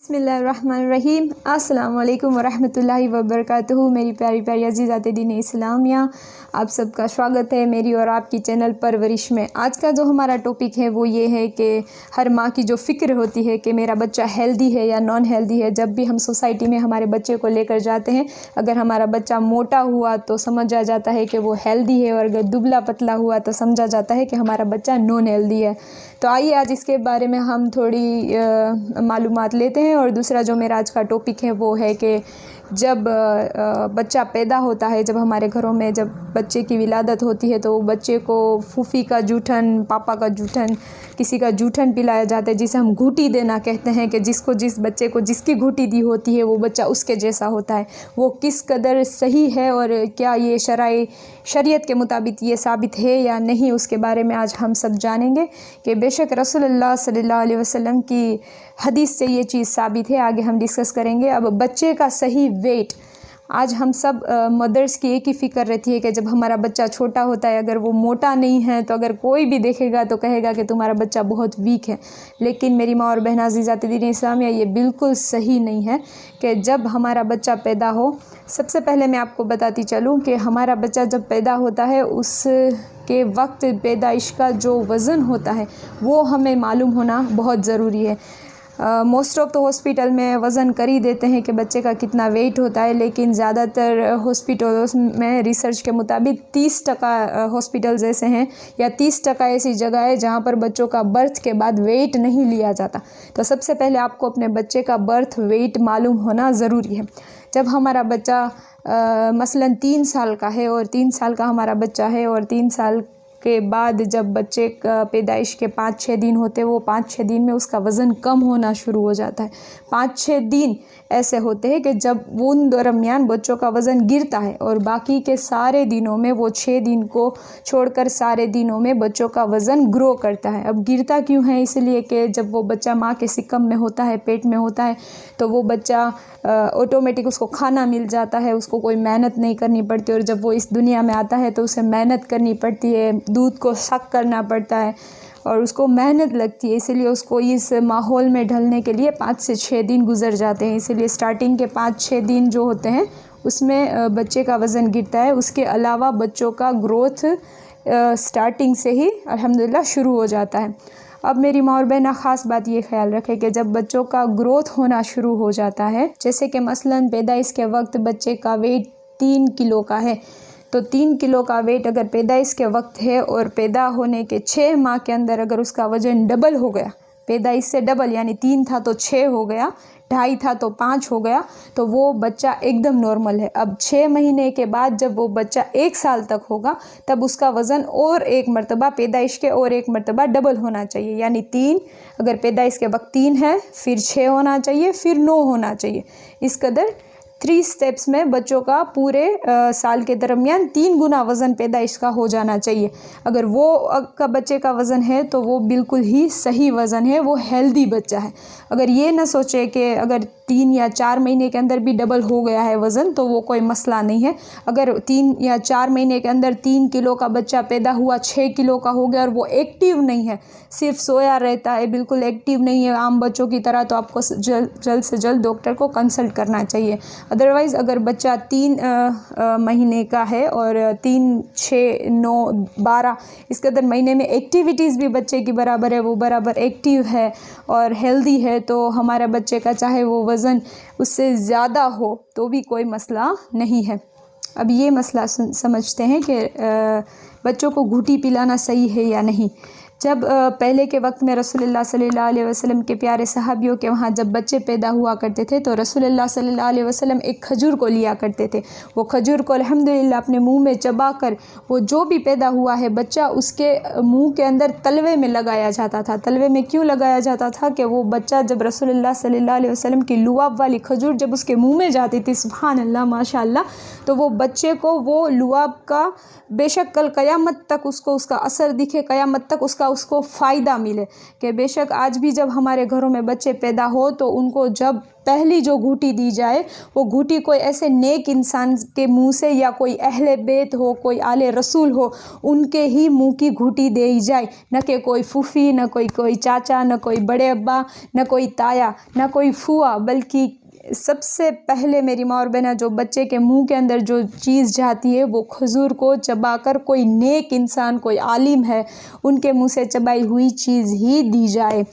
बिस्मिल्लाहिर्रहमानिर्रहीम। अस्सलाम वालेकुम वरहमतुल्लाहि वबरकातुहू। मेरी प्यारी प्यारी अज़ीज़ात दीन इस्लामिया, आप सबका स्वागत है मेरी और आपकी चैनल परवरिश में। आज का जो हमारा टॉपिक है वो ये है कि हर माँ की जो फ़िक्र होती है कि मेरा बच्चा हेल्दी है या नॉन हेल्दी है। जब भी हम सोसाइटी में हमारे बच्चे को लेकर जाते हैं, अगर हमारा बच्चा मोटा हुआ तो समझा जाता है कि वो हेल्दी है, और अगर दुबला पतला हुआ तो समझा जाता है कि हमारा बच्चा नॉन हेल्दी है। तो आइए आज इसके बारे में हम थोड़ी मालूमात लेते हैं। और दूसरा जो मेरा आज का टॉपिक है वो है कि जब बच्चा पैदा होता है, जब हमारे घरों में जब बच्चे की विलादत होती है तो बच्चे को फूफी का जूठन, पापा का जूठन, किसी का जूठन पिलाया जाता है, जिसे हम घूटी देना कहते हैं कि जिस बच्चे को जिसकी घूटी दी होती है वो बच्चा उसके जैसा होता है। वो किस कदर सही है और क्या ये शरीयत के मुताबिक ये साबित है या नहीं, उसके बारे में आज हम सब जानेंगे कि बेशक रसूलुल्लाह सल्लल्लाहु अलैहि वसल्लम की हदीस से ये चीज़ साबित है। आगे हम डिस्कस करेंगे। अब बच्चे का सही वेट, आज हम सब मदर्स की एक ही फ़िक्र रहती है कि जब हमारा बच्चा छोटा होता है, अगर वो मोटा नहीं है तो अगर कोई भी देखेगा तो कहेगा कि तुम्हारा बच्चा बहुत वीक है। लेकिन मेरी माँ और बहना अज़ीज़ात दीन इस्लामिया, ये बिल्कुल सही नहीं है कि जब हमारा बच्चा पैदा हो, सबसे पहले मैं आपको बताती चलूँ कि हमारा बच्चा जब पैदा होता है उसके वक्त पैदाइश का जो वज़न होता है वो हमें मालूम होना बहुत ज़रूरी है। मोस्ट ऑफ तो हॉस्पिटल में वज़न कर ही देते हैं कि बच्चे का कितना वेट होता है, लेकिन ज़्यादातर हॉस्पिटलों में रिसर्च के मुताबिक 30% हॉस्पिटल्स ऐसे हैं या 30% ऐसी जगह है जहाँ पर बच्चों का बर्थ के बाद वेट नहीं लिया जाता। तो सबसे पहले आपको अपने बच्चे का बर्थ वेट मालूम होना ज़रूरी है। जब हमारा बच्चा मसलन 3 साल का है और 3 साल का हमारा बच्चा है और 3 साल के बाद जब बच्चे का पैदाइश के 5-6 दिन होते हैं, वो 5-6 दिन में उसका वज़न कम होना शुरू हो जाता है। 5-6 दिन ऐसे होते हैं कि जब उन दरमियान बच्चों का वज़न गिरता है और बाकी के सारे दिनों में, वो 6 दिन को छोड़कर सारे दिनों में बच्चों का वज़न ग्रो करता है। अब गिरता क्यों है? इसलिए कि जब वो बच्चा माँ के सिकम में होता है, पेट में होता है, तो वो बच्चा ऑटोमेटिक उसको खाना मिल जाता है, उसको कोई मेहनत नहीं करनी पड़ती। और जब वो इस दुनिया में आता है तो उसे मेहनत करनी पड़ती है, दूध को सक करना पड़ता है और उसको मेहनत लगती है। इसीलिए उसको इस माहौल में ढलने के लिए 5 से 6 दिन गुजर जाते हैं। इसीलिए स्टार्टिंग के 5-6 दिन जो होते हैं उसमें बच्चे का वज़न गिरता है। उसके अलावा बच्चों का ग्रोथ स्टार्टिंग से ही अल्हम्दुलिल्लाह शुरू हो जाता है। अब मेरी माँ और बहना ख़ास बात ये ख्याल रखें कि जब बच्चों का ग्रोथ होना शुरू हो जाता है, जैसे कि मसलन पैदाइश के वक्त बच्चे का वेट 3 किलो का है, तो 3 किलो का वेट अगर पैदाइश के वक्त है और पैदा होने के 6 माह के अंदर अगर उसका वज़न डबल हो गया, पैदाइश से डबल, यानी 3 था तो 6 हो गया, 2.5 था तो 5 हो गया, तो वो बच्चा एकदम नॉर्मल है। अब 6 महीने के बाद जब वो बच्चा 1 साल तक होगा, तब उसका वज़न और एक मरतबा पैदाइश के और एक मरतबा डबल होना चाहिए। यानी 3, अगर पैदाइश के वक्त 3 है, फिर 6 होना चाहिए, फिर 9 होना चाहिए। इस कदर 3 स्टेप्स में बच्चों का पूरे साल के दरमियान 3 गुना वज़न पैदाइश का हो जाना चाहिए। अगर वो का बच्चे का वज़न है तो वो बिल्कुल ही सही वज़न है, वो हेल्दी बच्चा है। अगर ये ना सोचे कि अगर 3 या 4 महीने के अंदर भी डबल हो गया है वज़न तो वो कोई मसला नहीं है। अगर 3 या 4 महीने के अंदर 3 किलो का बच्चा पैदा हुआ, 6 किलो का हो गया और वो एक्टिव नहीं है, सिर्फ सोया रहता है, बिल्कुल एक्टिव नहीं है आम बच्चों की तरह, तो आपको जल्द से जल्द डॉक्टर को कंसल्ट करना चाहिए। अदरवाइज़ अगर बच्चा 3 महीने का है और 3, 6, 9, 12 इस कदर महीने में एक्टिविटीज़ भी बच्चे की बराबर है, वो बराबर एक्टिव है और हेल्दी है, तो हमारा बच्चे का चाहे वो वज़न उससे ज़्यादा हो तो भी कोई मसला नहीं है। अब ये मसला समझते हैं कि बच्चों को घूटी पिलाना सही है या नहीं। जब पहले के वक्त में रसूलुल्लाह सल्लल्लाहु अलैहि वसल्लम के प्यारे सहाबियों के वहाँ जब बच्चे पैदा हुआ करते थे तो रसूलुल्लाह सल्लल्लाहु अलैहि वसल्लम एक खजूर को लिया करते थे। वो खजूर को अल्हम्दुलिल्लाह अपने मुंह में चबाकर वो जो भी पैदा हुआ है बच्चा, उसके मुंह के अंदर तलवे में लगाया जाता था। तलवे में क्यों लगाया जाता था? कि वो बच्चा जब रसूलुल्लाह सल्लल्लाहु अलैहि वसल्लम की लुआब वाली खजूर जब उसके मुँह में जाती थी, सुभान अल्लाह माशाअल्लाह, तो वो बच्चे को वो लुआब का बेशक कल क़यामत तक उसको उसका असर दिखे, क़यामत तक उसको फ़ायदा मिले। कि बेशक आज भी जब हमारे घरों में बच्चे पैदा हो तो उनको जब पहली जो घूंटी दी जाए वो घूंटी कोई ऐसे नेक इंसान के मुंह से या कोई अहले बैत हो, कोई आले रसूल हो, उनके ही मुंह की घूंटी दी जाए, न कि कोई फूफी, न कोई चाचा, न कोई बड़े अब्बा, न कोई ताया, न कोई फुआ, बल्कि सबसे पहले मेरी माँ और बहना जो बच्चे के मुंह के अंदर जो चीज़ जाती है वो खजूर को चबाकर कोई नेक इंसान, कोई आलिम है, उनके मुंह से चबाई हुई चीज़ ही दी जाए।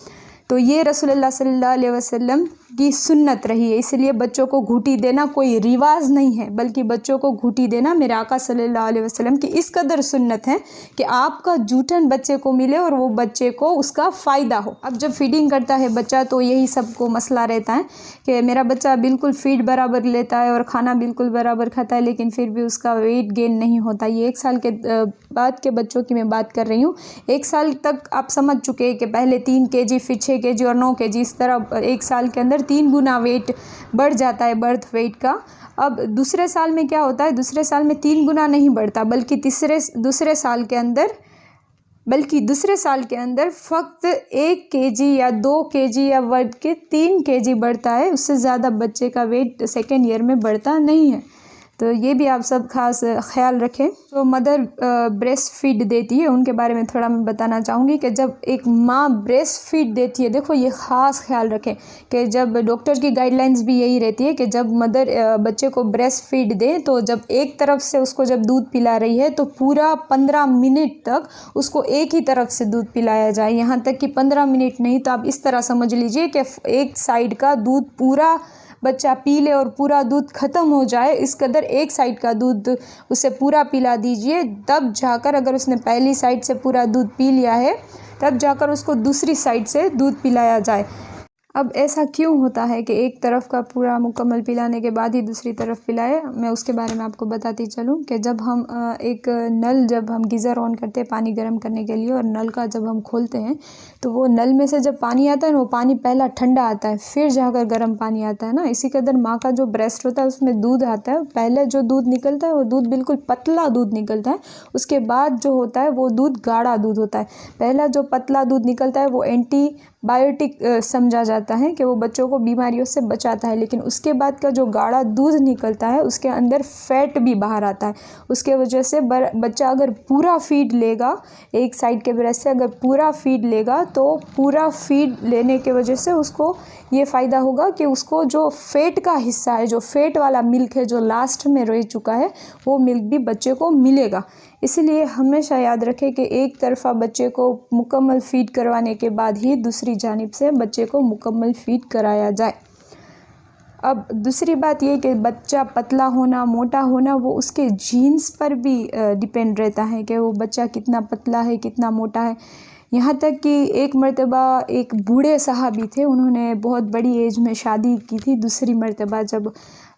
तो ये रसूलुल्लाह सल्लल्लाहु अलैहि वसल्लम की सुन्नत रही है। इसलिए बच्चों को घूंटी देना कोई रिवाज नहीं है, बल्कि बच्चों को घूंटी देना मेरे आका सल्लल्लाहु अलैहि वसल्लम की इस कदर सुन्नत है कि आपका जूठन बच्चे को मिले और वो बच्चे को उसका फ़ायदा हो। अब जब फीडिंग करता है बच्चा तो यही सबको मसला रहता है कि मेरा बच्चा बिल्कुल फीड बराबर लेता है और खाना बिल्कुल बराबर खाता है, लेकिन फिर भी उसका वेट गेन नहीं होता। ये 1 साल के बाद के बच्चों की मैं बात कर रही हूँ। 1 साल तक आप समझ चुके हैं कि पहले 3 kg, फिर 6 kg और 9 kg, इस तरह 1 साल के अंदर 3 गुना वेट बढ़ जाता है बर्थ वेट का। अब दूसरे साल में क्या होता है, दूसरे साल में 3 गुना नहीं बढ़ता, बल्कि दूसरे साल के अंदर फ़क्त 1 kg या 2 kg या बढ़ के 3 kg बढ़ता है। उससे ज़्यादा बच्चे का वेट सेकेंड ईयर में बढ़ता नहीं है। तो ये भी आप सब खास ख्याल रखें। जो मदर ब्रेस्ट फीड देती है उनके बारे में थोड़ा मैं बताना चाहूँगी कि जब एक माँ ब्रेस्ट फीड देती है, देखो ये ख़ास ख्याल रखें कि जब डॉक्टर की गाइडलाइंस भी यही रहती है कि जब मदर बच्चे को ब्रेस्ट फीड दे तो जब एक तरफ से उसको जब दूध पिला रही है तो पूरा 15 मिनट तक उसको एक ही तरफ से दूध पिलाया जाए। यहाँ तक कि 15 मिनट नहीं तो आप इस तरह समझ लीजिए कि एक साइड का दूध पूरा बच्चा पी ले और पूरा दूध ख़त्म हो जाए, इस कदर एक साइड का दूध उसे पूरा पिला दीजिए। तब जाकर, अगर उसने पहली साइड से पूरा दूध पी लिया है, तब जाकर उसको दूसरी साइड से दूध पिलाया जाए। अब ऐसा क्यों होता है कि एक तरफ का पूरा मुकम्मल पिलाने के बाद ही दूसरी तरफ पिलाए, मैं उसके बारे में आपको बताती चलूँ कि जब हम जब हम गीज़र ऑन करते हैं पानी गर्म करने के लिए और नल का जब हम खोलते हैं तो वो नल में से जब पानी आता है ना, वो पानी पहला ठंडा आता है, फिर जाकर गर्म पानी आता है ना। इसी कदर माँ का जो ब्रेस्ट होता है उसमें दूध आता है, पहले जो दूध निकलता है वो दूध बिल्कुल पतला दूध निकलता है, उसके बाद जो होता है वो दूध गाढ़ा दूध होता है। पहला जो पतला दूध निकलता है वो एंटीबायोटिक समझा जाता है कि वो बच्चों को बीमारियों से बचाता है, लेकिन उसके बाद का जो गाढ़ा दूध निकलता है उसके अंदर फैट भी बाहर आता है। उसके वजह से बच्चा अगर पूरा फीड लेगा, एक साइड के ब्रेस्ट से अगर पूरा फीड लेगा तो पूरा फीड लेने के वजह से उसको ये फ़ायदा होगा कि उसको जो फैट का हिस्सा है, जो फैट वाला मिल्क है जो लास्ट में रह चुका है, वो मिल्क भी बच्चे को मिलेगा। इसलिए हमेशा याद रखें कि एक तरफ़ा बच्चे को मुकम्मल फ़ीड करवाने के बाद ही दूसरी जानिब से बच्चे को मुकम्मल फ़ीड कराया जाए। अब दूसरी बात ये कि बच्चा पतला होना, मोटा होना, वो उसके जीन्स पर भी डिपेंड रहता है कि वो बच्चा कितना पतला है, कितना मोटा है। यहाँ तक कि एक मर्तबा एक बूढ़े साहबी थे, उन्होंने बहुत बड़ी एज में शादी की थी। दूसरी मर्तबा जब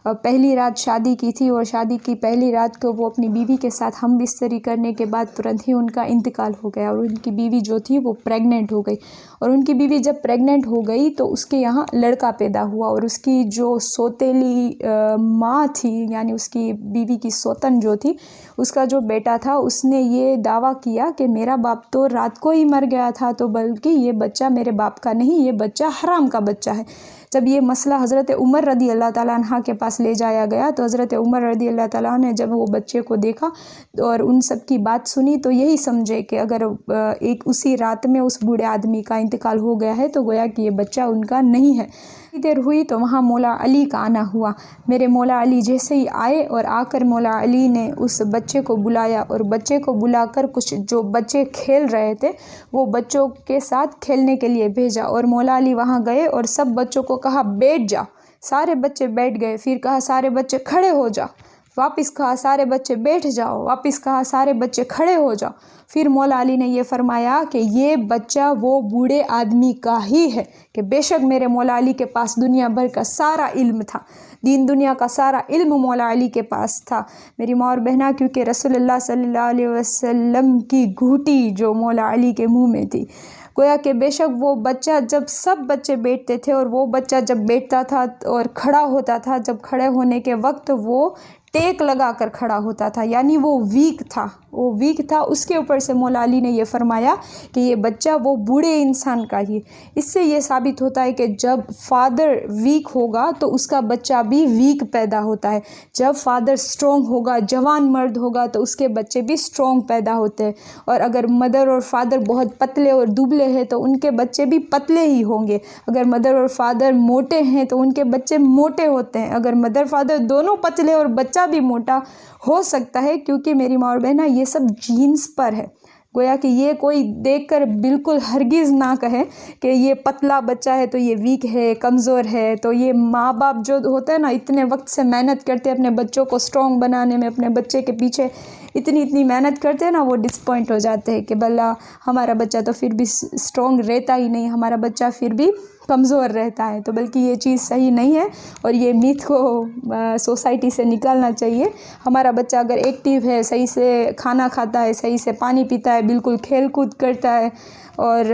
पहली रात शादी की थी और शादी की पहली रात को वो अपनी बीवी के साथ हम बिस्तरी करने के बाद तुरंत ही उनका इंतकाल हो गया और उनकी बीवी जो थी वो प्रेग्नेंट हो गई। और उनकी बीवी जब प्रेग्नेंट हो गई तो उसके यहाँ लड़का पैदा हुआ और उसकी जो सौतेली माँ थी, यानी उसकी बीवी की सौतन जो थी, उसका जो बेटा था, उसने ये दावा किया कि मेरा बाप तो रात को ही मर गया था, तो बल्कि ये बच्चा मेरे बाप का नहीं, ये बच्चा हराम का बच्चा है। जब ये मसला हज़रत उमर रदी अल्लाह ताला अन्हा के पास ले जाया गया तो हज़रत उमर रदी अल्लाह ताला ने जब वो बच्चे को देखा और उन सब की बात सुनी तो यही समझे कि अगर एक उसी रात में उस बूढ़े आदमी का इंतकाल हो गया है तो गोया कि ये बच्चा उनका नहीं है। देर हुई तो वहाँ मौला अली का आना हुआ। मेरे मौला अली जैसे ही आए और आकर मौला अली ने उस बच्चे को बुलाया और बच्चे को बुलाकर कुछ जो बच्चे खेल रहे थे वो बच्चों के साथ खेलने के लिए भेजा और मौला अली वहाँ गए और सब बच्चों को कहा बैठ जाओ। सारे बच्चे बैठ गए। फिर कहा सारे बच्चे खड़े हो जाओ। वापस कहा सारे बच्चे बैठ जाओ। वापस कहा सारे बच्चे खड़े हो जाओ। फिर मौला अली ने यह फरमाया कि ये बच्चा वो बूढ़े आदमी का ही है कि बेशक मेरे मौला अली के पास दुनिया भर का सारा इल्म था, दीन दुनिया का सारा इल्म मौला अली के पास था। मेरी माँ और बहना, क्योंकि रसूलुल्लाह सल्लल्लाहु अलैहि वसल्लम की घूंटी जो मौला अली के मुंह में थी, गोया कि बेशक वो बच्चा जब सब बच्चे बैठते थे और वो बच्चा जब बैठता था और खड़ा होता था, जब खड़े होने के वक्त वो टेक लगा कर खड़ा होता था, यानी वो वीक था। उसके ऊपर से मौला अली ने ये फरमाया कि ये बच्चा वो बूढ़े इंसान का ही। इससे ये साबित होता है कि जब फादर वीक होगा तो उसका बच्चा भी वीक पैदा होता है। जब फादर स्ट्रॉन्ग होगा, जवान मर्द होगा, तो उसके बच्चे भी स्ट्रॉन्ग पैदा होते हैं। और अगर मदर और फादर बहुत पतले और दुबले हैं तो उनके बच्चे भी पतले ही होंगे। अगर मदर और फादर मोटे हैं तो उनके बच्चे मोटे होते हैं। अगर मदर फादर दोनों पतले और बच्चा भी मोटा हो सकता है, क्योंकि मेरी माँ और बहना ये सब जीन्स पर है। गोया कि ये कोई देखकर बिल्कुल हरगिज़ ना कहे कि ये पतला बच्चा है तो ये वीक है, कमज़ोर है। तो ये माँ बाप जो होते हैं ना, इतने वक्त से मेहनत करते हैं अपने बच्चों को स्ट्रॉन्ग बनाने में, अपने बच्चे के पीछे इतनी मेहनत करते हैं ना, वो डिसपॉइंट हो जाते हैं कि भला हमारा बच्चा तो फिर भी स्ट्रॉन्ग रहता ही नहीं, हमारा बच्चा फिर भी कमज़ोर रहता है। तो बल्कि ये चीज़ सही नहीं है और ये मिथ को सोसाइटी से निकालना चाहिए। हमारा बच्चा अगर एक्टिव है, सही से खाना खाता है, सही से पानी पीता है, बिल्कुल खेल कूद करता है और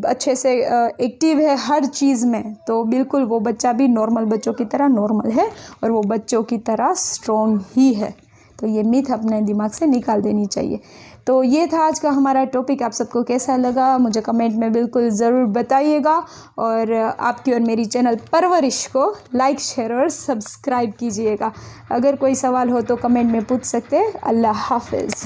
अच्छे से एक्टिव है हर चीज़ में, तो बिल्कुल वो बच्चा भी नॉर्मल बच्चों की तरह नॉर्मल है और वो बच्चों की तरह स्ट्रॉन्ग ही है। तो ये मिथ अपने दिमाग से निकाल देनी चाहिए। तो ये था आज का हमारा टॉपिक। आप सबको कैसा लगा मुझे कमेंट में बिल्कुल ज़रूर बताइएगा और आपकी और मेरी चैनल परवरिश को लाइक, शेयर और सब्सक्राइब कीजिएगा। अगर कोई सवाल हो तो कमेंट में पूछ सकते हैं। अल्लाह हाफिज़।